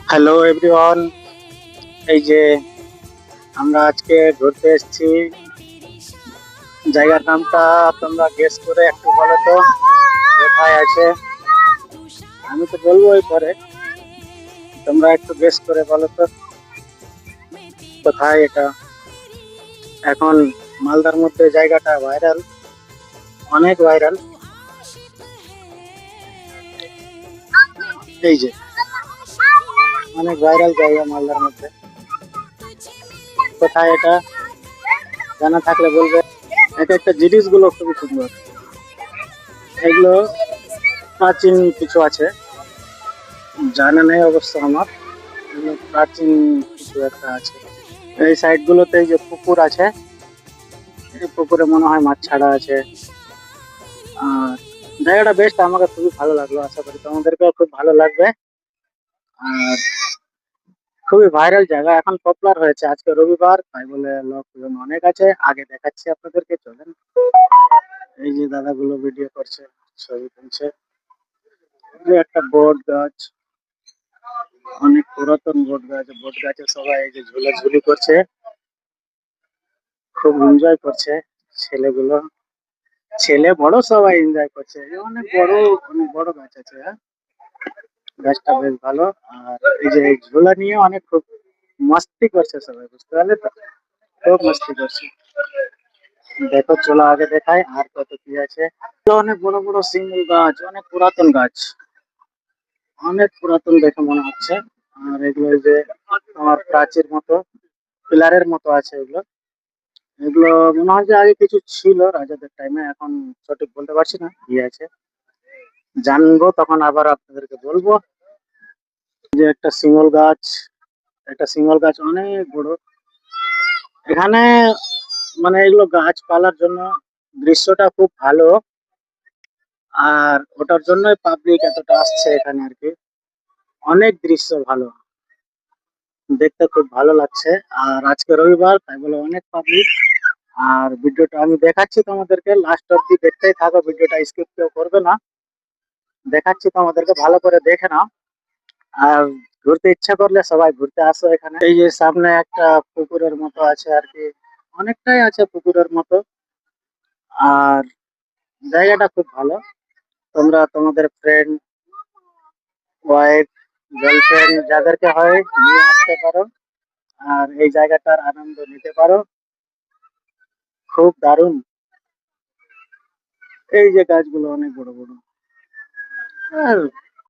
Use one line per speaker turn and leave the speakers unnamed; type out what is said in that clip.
Hello everyone, এই যে আমরা আজকে ঘুরতে এসেছি। জায়গার নামটা তোমরা গেস করে একটু বলো তো কোথায় আছে। আমি তো বলবো এই পরে, তোমরা একটু গেস করে বলো তো কোথায় এটা। এখন মালদার মধ্যে জায়গাটা ভাইরাল, অনেক ভাইরাল। এই যে অনেক ভাইরাল জায়গা মালদার মধ্যে। কোথায় এটা জানা থাকলে বলবে। এক একটা জিনিসগুলো খুবই সুন্দর, এগুলো প্রাচীন কিছু আছে, জানা নেই অবশ্য আমার। এগুলো প্রাচীন কিছু একটা আছে। এই সাইড গুলোতে এই যে পুকুর আছে, এই পুকুরে মনে হয় মাছ ছাড়া আছে। আর জায়গাটা বেস্ট, আমাকে খুবই ভালো লাগলো, আশা করি তোমাদেরকেও খুব ভালো লাগবে। আর খুবই ভাইরাল জায়গা, এখন পপুলার হয়েছে। আজকে রবিবার, তাই বলে লোকজন অনেক আছে। আগে দেখাচ্ছি আপনাদেরকে, চলেন। এই যে দাদাগুলো ভিডিও করছে, ছবি তুলছে। এই যে একটা বট গাছ, অনেক পুরাতন বট গাছ। বট গাছে সবাই এই যে ঝুলাঝুলি করছে, খুব এনজয় করছে ছেলেগুলো। ছেলে বড় সবাই এনজয় করছে। এই অনেক বড়, অনেক বড় গাছ আছে, হ্যাঁ। গাছটা বেশ ভালো। আর এই যে এই ঝোলা নিয়ে অনেক খুব মস্তি করছে সবাই, বুঝতে পারলে তো, খুব মস্তি করছে। দেখো চলো আগে দেখাই আর কত কি আছে। তো অনেক বড় বড় শিমুল গাছ, অনেক পুরাতন গাছ, অনেক পুরাতন দেখে মনে হচ্ছে। আর এগুলো এই যে আমার প্রাচীর মতো, পিলারের মতো আছে এগুলো। এগুলো মনে হয় যে আগে কিছু ছিল রাজাদের টাইমে, এখন সঠিক বলতে পারছি না কি আছে। জানবো তখন আবার আপনাদেরকে বলবো। যে একটা শিমল গাছ, একটা শিমল গাছ অনেক বড় এখানে। মানে এগুলো গাছপালার জন্য দৃশ্যটা খুব ভালো। আর ওটার জন্যই পাবলিক এতটা আসছে এখানে আর কি। অনেক দৃশ্য ভালো, দেখতে খুব ভালো লাগছে। আর আজকে রবিবার, তাই বলে অনেক পাবলিক। আর ভিডিওটা আমি দেখাচ্ছি তোমাদেরকে, লাস্ট অব্দি দেখতেই থাকো, ভিডিওটা স্কিপ কেউ করবে না। দেখাচ্ছি তোমাদেরকে, ভালো করে দেখে নাও। আর ঘুরতে ইচ্ছা করলে সবাই ঘুরতে আসো এখানে। এই যে সামনে একটা পুকুরের মতো আছে আর কি, অনেকটাই আছে পুকুরের মতো। আর জায়গাটা খুব ভালো। তোমরা তোমাদের ফ্রেন্ড, ওয়াইফ, গার্লফ্রেন্ড যাদেরকে হয় নিয়ে আসতে পারো, আর এই জায়গাটার আনন্দ নিতে পারো। খুব দারুণ। এই যে গাছগুলো অনেক বড় বড়। আর